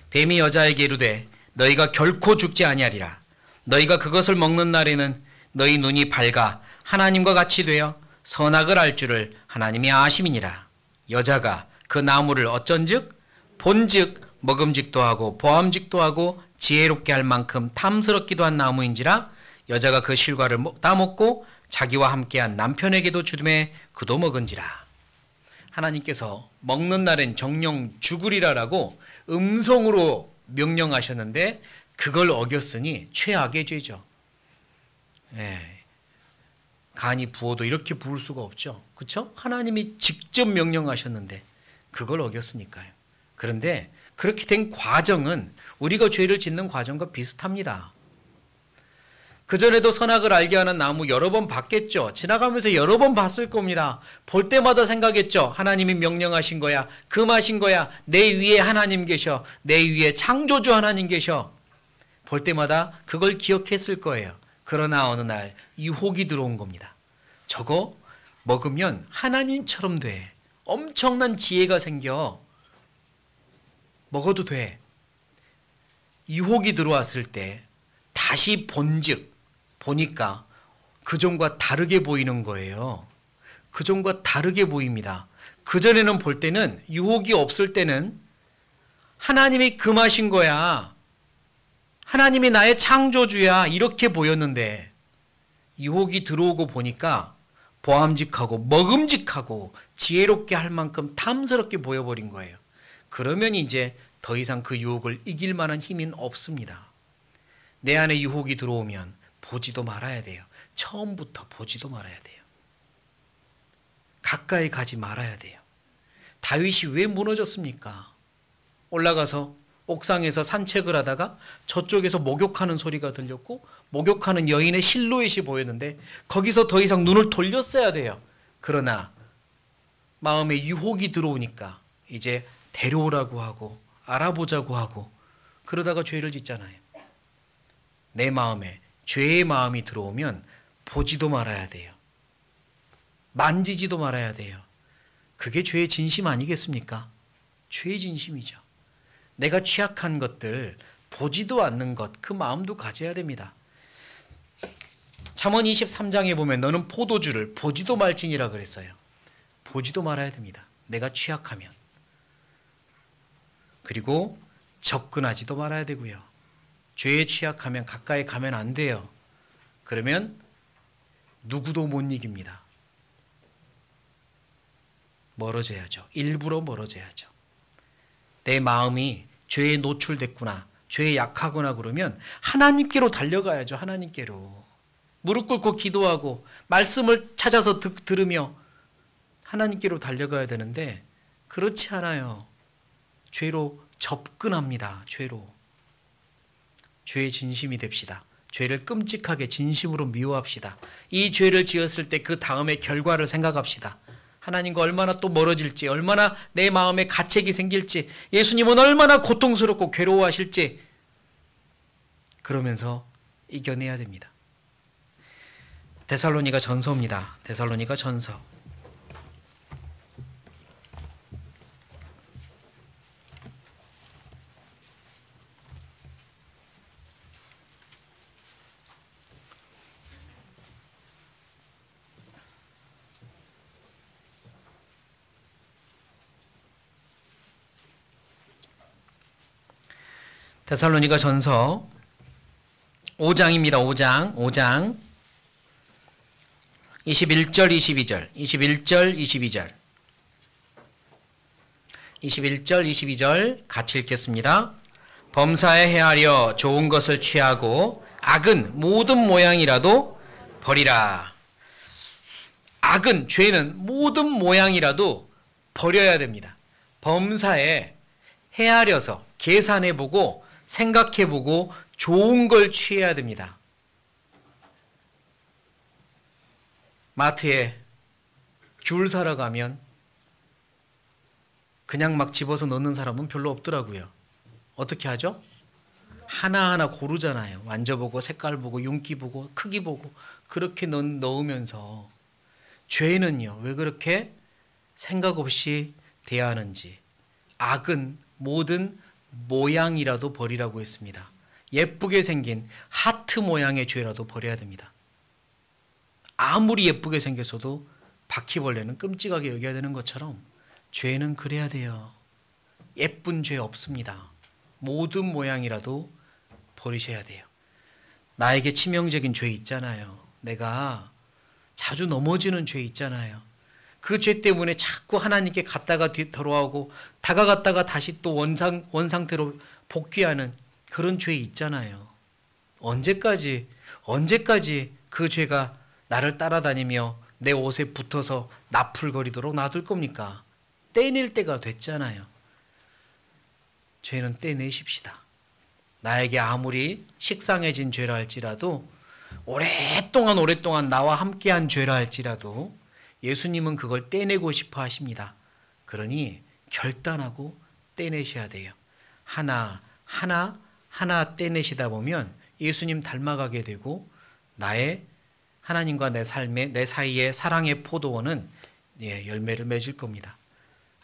뱀이 여자에게 이르되 너희가 결코 죽지 아니하리라. 너희가 그것을 먹는 날에는 너희 눈이 밝아 하나님과 같이 되어 선악을 알 줄을 하나님이 아심이니라. 여자가 그 나무를 어쩐즉 본즉 먹음직도 하고 보암직도 하고 지혜롭게 할 만큼 탐스럽기도 한 나무인지라. 여자가 그 실과를 따먹고 자기와 함께한 남편에게도 주매 그도 먹은지라. 하나님께서 먹는 날엔 정령 죽으리라라고 음성으로 명령하셨는데 그걸 어겼으니 최악의 죄죠. 간이 부어도 이렇게 부을 수가 없죠. 그렇죠? 하나님이 직접 명령하셨는데 그걸 어겼으니까요. 그런데 그렇게 된 과정은 우리가 죄를 짓는 과정과 비슷합니다. 그전에도 선악을 알게 하는 나무 여러 번 봤겠죠. 지나가면서 여러 번 봤을 겁니다. 볼 때마다 생각했죠. 하나님이 명령하신 거야. 금하신 거야. 내 위에 하나님 계셔. 내 위에 창조주 하나님 계셔. 볼 때마다 그걸 기억했을 거예요. 그러나 어느 날 유혹이 들어온 겁니다. 저거 먹으면 하나님처럼 돼. 엄청난 지혜가 생겨. 먹어도 돼. 유혹이 들어왔을 때 다시 본즉 보니까 그전과 다르게 보이는 거예요. 그전과 다르게 보입니다. 그전에는 볼 때는, 유혹이 없을 때는 하나님이 금하신 거야. 하나님이 나의 창조주야. 이렇게 보였는데 유혹이 들어오고 보니까 보암직하고 먹음직하고 지혜롭게 할 만큼 탐스럽게 보여버린 거예요. 그러면 이제 더 이상 그 유혹을 이길 만한 힘은 없습니다. 내 안에 유혹이 들어오면 보지도 말아야 돼요. 처음부터 보지도 말아야 돼요. 가까이 가지 말아야 돼요. 다윗이 왜 무너졌습니까? 올라가서 옥상에서 산책을 하다가 저쪽에서 목욕하는 소리가 들렸고 목욕하는 여인의 실루엣이 보였는데 거기서 더 이상 눈을 돌렸어야 돼요. 그러나 마음에 유혹이 들어오니까 이제 데려오라고 하고 알아보자고 하고 그러다가 죄를 짓잖아요. 내 마음에 죄의 마음이 들어오면 보지도 말아야 돼요. 만지지도 말아야 돼요. 그게 죄의 진심 아니겠습니까? 죄의 진심이죠. 내가 취약한 것들 보지도 않는 것, 그 마음도 가져야 됩니다. 잠언 23장에 보면 너는 포도주를 보지도 말지니라 그랬어요. 보지도 말아야 됩니다. 내가 취약하면. 그리고 접근하지도 말아야 되고요. 죄에 취약하면 가까이 가면 안 돼요. 그러면 누구도 못 이깁니다. 멀어져야죠. 일부러 멀어져야죠. 내 마음이 죄에 노출됐구나, 죄에 약하구나 그러면 하나님께로 달려가야죠. 하나님께로. 무릎 꿇고 기도하고 말씀을 찾아서 들으며 하나님께로 달려가야 되는데 그렇지 않아요. 죄로 접근합니다. 죄로. 죄의 진심이 됩시다. 죄를 끔찍하게 진심으로 미워합시다. 이 죄를 지었을 때 그 다음의 결과를 생각합시다. 하나님과 얼마나 또 멀어질지, 얼마나 내 마음에 가책이 생길지, 예수님은 얼마나 고통스럽고 괴로워하실지 그러면서 이겨내야 됩니다. 데살로니가 전서입니다. 데살로니가 전서. 데살로니가 전서 5장입니다. 5장 21절 22절 같이 읽겠습니다. 범사에 헤아려 좋은 것을 취하고 악은 모든 모양이라도 버리라. 악은, 죄는 모든 모양이라도 버려야 됩니다. 범사에 헤아려서 계산해보고 생각해보고 좋은 걸 취해야 됩니다. 마트에 줄 사러 가면 그냥 막 집어서 넣는 사람은 별로 없더라고요. 어떻게 하죠? 하나하나 고르잖아요. 만져보고 색깔 보고 윤기 보고 크기 보고 그렇게 넣으면서 죄는요, 왜 그렇게 생각 없이 대하는지. 악은 모든 모양이라도 버리라고 했습니다. 예쁘게 생긴 하트 모양의 죄라도 버려야 됩니다. 아무리 예쁘게 생겼어도 바퀴벌레는 끔찍하게 여겨야 되는 것처럼 죄는 그래야 돼요. 예쁜 죄 없습니다. 모든 모양이라도 버리셔야 돼요. 나에게 치명적인 죄 있잖아요. 내가 자주 넘어지는 죄 있잖아요. 그 죄 때문에 자꾸 하나님께 갔다가 돌아오고 다가갔다가 다시 또 원상태로 복귀하는 그런 죄 있잖아요. 언제까지 그 죄가 나를 따라다니며 내 옷에 붙어서 나풀거리도록 놔둘 겁니까? 떼낼 때가 됐잖아요. 죄는 떼내십시다. 나에게 아무리 식상해진 죄라 할지라도 오랫동안 나와 함께한 죄라 할지라도 예수님은 그걸 떼내고 싶어 하십니다. 그러니 결단하고 떼내셔야 돼요. 하나 떼내시다 보면 예수님 닮아가게 되고 나의 하나님과 내 삶의 내 사이의 사랑의 포도원은 열매를 맺을 겁니다.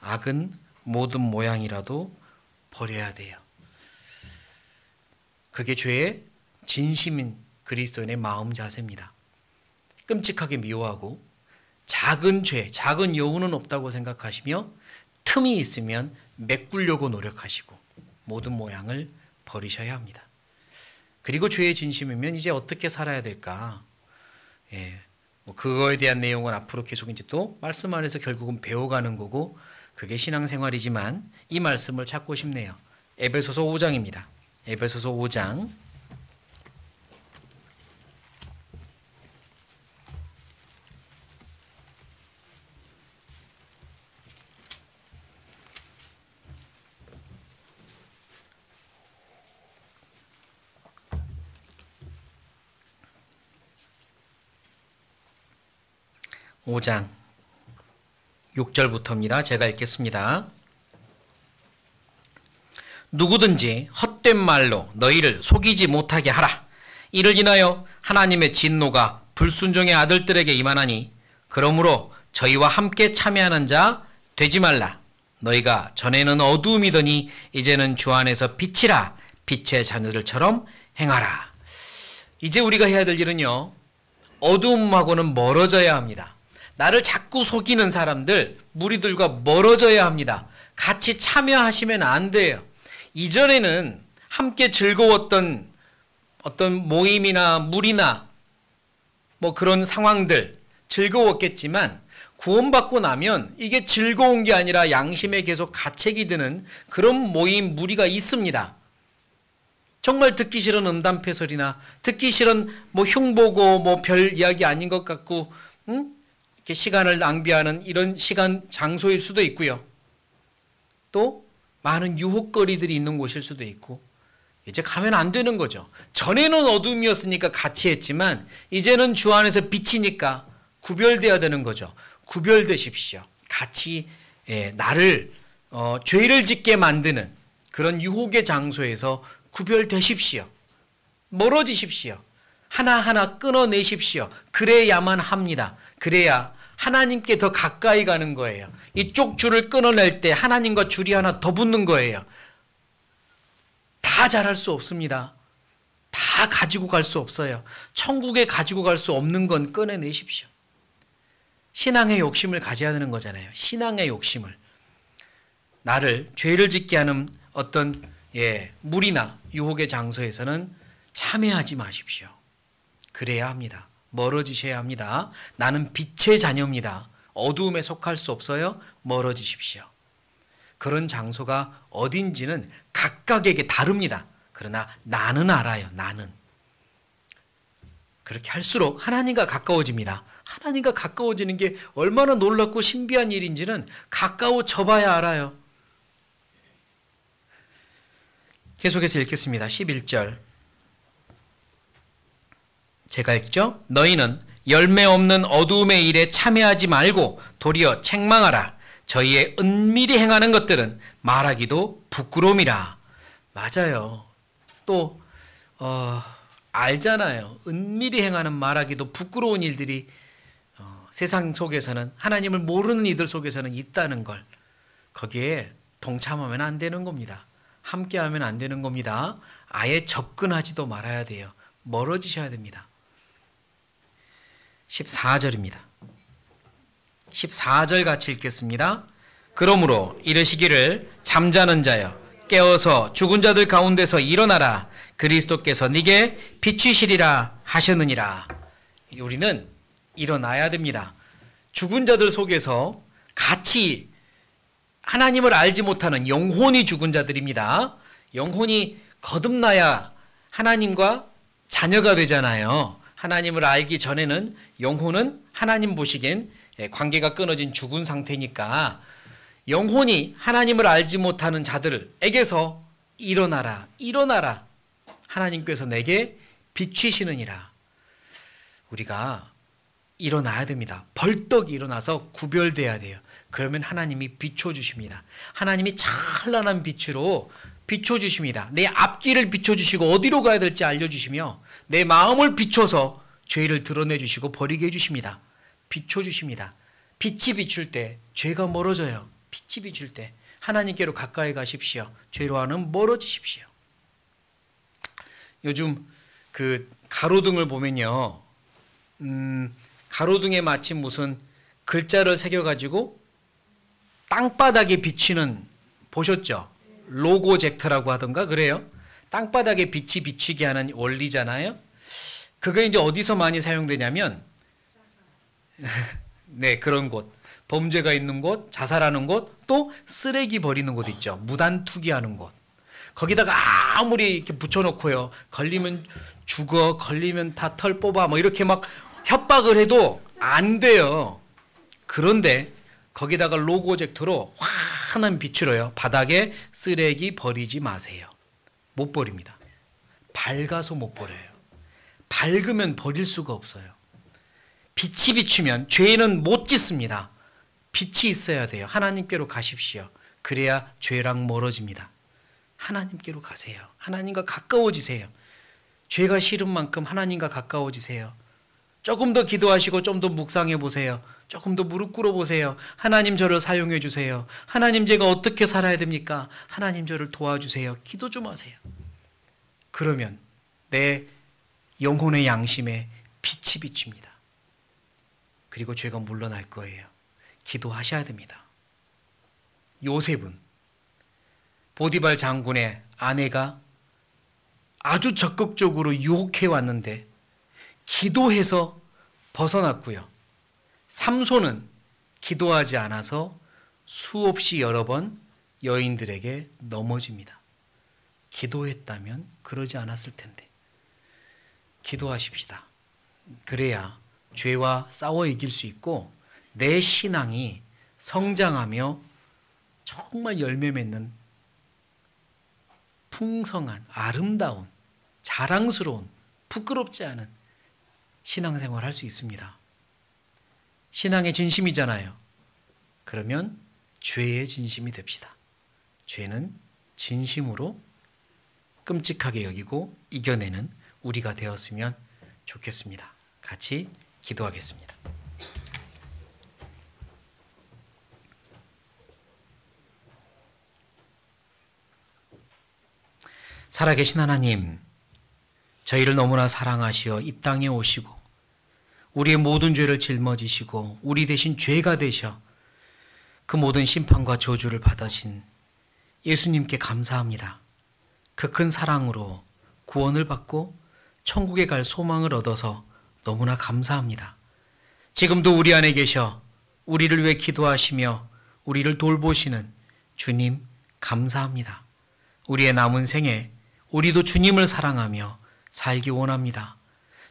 악은 모든 모양이라도 버려야 돼요. 그게 죄의 진심인 그리스도인의 마음 자세입니다. 끔찍하게 미워하고 작은 죄, 작은 여우는 없다고 생각하시며 틈이 있으면 메꾸려고 노력하시고 모든 모양을 버리셔야 합니다. 그리고 죄의 진심이면 이제 어떻게 살아야 될까? 그거에 대한 내용은 앞으로 계속 이제 또 말씀 안에서 결국은 배워가는 거고 그게 신앙생활이지만 이 말씀을 찾고 싶네요. 에베소서 5장입니다. 에베소서 5장 5장 6절부터입니다. 제가 읽겠습니다. 누구든지 헛된 말로 너희를 속이지 못하게 하라. 이를 인하여 하나님의 진노가 불순종의 아들들에게 임하나니 그러므로 저희와 함께 참여하는 자 되지 말라. 너희가 전에는 어두움이더니 이제는 주 안에서 빛이라. 빛의 자녀들처럼 행하라. 이제 우리가 해야 될 일은요, 어두움하고는 멀어져야 합니다. 나를 자꾸 속이는 사람들, 무리들과 멀어져야 합니다. 같이 참여하시면 안 돼요. 이전에는 함께 즐거웠던 어떤 모임이나 무리나 뭐 그런 상황들 즐거웠겠지만 구원받고 나면 이게 즐거운 게 아니라 양심에 계속 가책이 드는 그런 모임 무리가 있습니다. 정말 듣기 싫은 음담패설이나 듣기 싫은 뭐 흉보고 뭐 별 이야기 아닌 것 같고 이렇게 시간을 낭비하는 이런 시간 장소일 수도 있고요. 또 많은 유혹거리들이 있는 곳일 수도 있고 이제 가면 안 되는 거죠. 전에는 어둠이었으니까 같이 했지만 이제는 주 안에서 빛이니까 구별돼야 되는 거죠. 구별되십시오. 같이 나를 죄를 짓게 만드는 그런 유혹의 장소에서 구별되십시오. 멀어지십시오. 하나하나 끊어내십시오. 그래야만 합니다. 그래야 하나님께 더 가까이 가는 거예요. 이쪽 줄을 끊어낼 때 하나님과 줄이 하나 더 붙는 거예요. 다 잘할 수 없습니다. 다 가지고 갈 수 없어요. 천국에 가지고 갈 수 없는 건 꺼내내십시오. 신앙의 욕심을 가져야 되는 거잖아요. 신앙의 욕심을. 나를 죄를 짓게 하는 어떤 무리나 유혹의 장소에서는 참여하지 마십시오. 그래야 합니다. 멀어지셔야 합니다. 나는 빛의 자녀입니다. 어두움에 속할 수 없어요. 멀어지십시오. 그런 장소가 어딘지는 각각에게 다릅니다. 그러나 나는 알아요. 나는. 그렇게 할수록 하나님과 가까워집니다. 하나님과 가까워지는 게 얼마나 놀랍고 신비한 일인지는 가까워져 봐야 알아요. 계속해서 읽겠습니다. 11절. 제가 읽죠? 너희는 열매 없는 어두움의 일에 참여하지 말고 도리어 책망하라. 저희의 은밀히 행하는 것들은 말하기도 부끄러움이라. 맞아요. 또 알잖아요. 은밀히 행하는 말하기도 부끄러운 일들이 세상 속에서는, 하나님을 모르는 이들 속에서는 있다는 걸, 거기에 동참하면 안 되는 겁니다. 함께하면 안 되는 겁니다. 아예 접근하지도 말아야 돼요. 멀어지셔야 됩니다. 14절입니다. 14절 같이 읽겠습니다. 그러므로 이르시기를 잠자는 자여 깨어서 죽은 자들 가운데서 일어나라. 그리스도께서 네게 비추시리라 하셨느니라. 우리는 일어나야 됩니다. 죽은 자들 속에서 같이 하나님을 알지 못하는 영혼이 죽은 자들입니다. 영혼이 거듭나야 하나님과 자녀가 되잖아요. 하나님을 알기 전에는 영혼은 하나님 보시기엔 관계가 끊어진 죽은 상태니까 영혼이 하나님을 알지 못하는 자들에게서 일어나라, 일어나라. 하나님께서 내게 비추시느니라. 우리가 일어나야 됩니다. 벌떡 일어나서 구별돼야 돼요. 그러면 하나님이 비춰주십니다. 하나님이 찬란한 빛으로 비춰주십니다. 내 앞길을 비춰주시고 어디로 가야 될지 알려주시며 내 마음을 비춰서 죄를 드러내주시고 버리게 해주십니다. 비춰주십니다. 빛이 비출 때 죄가 멀어져요. 빛이 비출 때 하나님께로 가까이 가십시오. 죄로와는 멀어지십시오. 요즘 그 가로등을 보면요, 가로등에 마치 무슨 글자를 새겨가지고 땅바닥에 비치는, 보셨죠? 로고젝터라고 하던가 그래요. 땅바닥에 빛이 비치게 하는 원리잖아요. 그게 이제 어디서 많이 사용되냐면 네, 그런 곳, 범죄가 있는 곳, 자살하는 곳, 또 쓰레기 버리는 곳 있죠. 무단 투기하는 곳. 거기다가 아무리 이렇게 붙여놓고요, 걸리면 죽어, 걸리면 다 털 뽑아, 뭐 이렇게 막 협박을 해도 안 돼요. 그런데 거기다가 로고젝터로 환한 빛으로요, 바닥에 쓰레기 버리지 마세요. 못 버립니다. 밝아서 못 버려요. 밝으면 버릴 수가 없어요. 빛이 비추면 죄는 못 짓습니다. 빛이 있어야 돼요. 하나님께로 가십시오. 그래야 죄랑 멀어집니다. 하나님께로 가세요. 하나님과 가까워지세요. 죄가 싫은 만큼 하나님과 가까워지세요. 조금 더 기도하시고 좀 더 묵상해 보세요. 조금 더 무릎 꿇어 보세요. 하나님 저를 사용해 주세요. 하나님 제가 어떻게 살아야 됩니까? 하나님 저를 도와주세요. 기도 좀 하세요. 그러면 내 영혼의 양심에 빛이 비춥니다. 그리고 죄가 물러날 거예요. 기도하셔야 됩니다. 요셉은 보디발 장군의 아내가 아주 적극적으로 유혹해 왔는데 기도해서 벗어났고요. 삼손은 기도하지 않아서 수없이 여러 번 여인들에게 넘어집니다. 기도했다면 그러지 않았을 텐데. 기도하십시다. 그래야 죄와 싸워 이길 수 있고 내 신앙이 성장하며 정말 열매 맺는 풍성한, 아름다운, 자랑스러운, 부끄럽지 않은 신앙생활을 할 수 있습니다. 신앙의 진심이잖아요. 그러면 죄의 진심이 됩시다. 죄는 진심으로 끔찍하게 여기고 이겨내는 우리가 되었으면 좋겠습니다. 같이 기도하겠습니다. 살아계신 하나님, 저희를 너무나 사랑하시어 이 땅에 오시고 우리의 모든 죄를 짊어지시고 우리 대신 죄가 되셔 그 모든 심판과 저주를 받으신 예수님께 감사합니다. 그 큰 사랑으로 구원을 받고 천국에 갈 소망을 얻어서 너무나 감사합니다. 지금도 우리 안에 계셔 우리를 위해 기도하시며 우리를 돌보시는 주님 감사합니다. 우리의 남은 생에 우리도 주님을 사랑하며 살기 원합니다.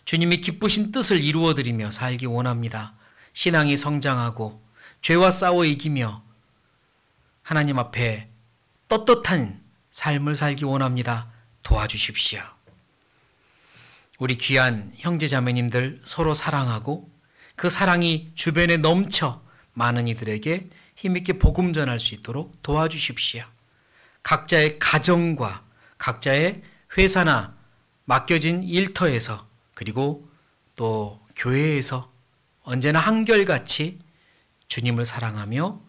주님이 기쁘신 뜻을 이루어드리며 살기 원합니다. 신앙이 성장하고 죄와 싸워 이기며 하나님 앞에 떳떳한 삶을 살기 원합니다. 도와주십시오. 우리 귀한 형제자매님들 서로 사랑하고 그 사랑이 주변에 넘쳐 많은 이들에게 힘있게 복음 전할 수 있도록 도와주십시오. 각자의 가정과 각자의 회사나 맡겨진 일터에서 그리고 또 교회에서 언제나 한결같이 주님을 사랑하며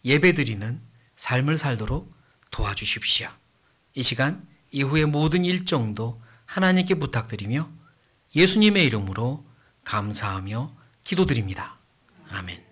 예배드리는 삶을 살도록 도와주십시오. 이 시간 이후의 모든 일정도 하나님께 부탁드리며 예수님의 이름으로 감사하며 기도드립니다. 아멘.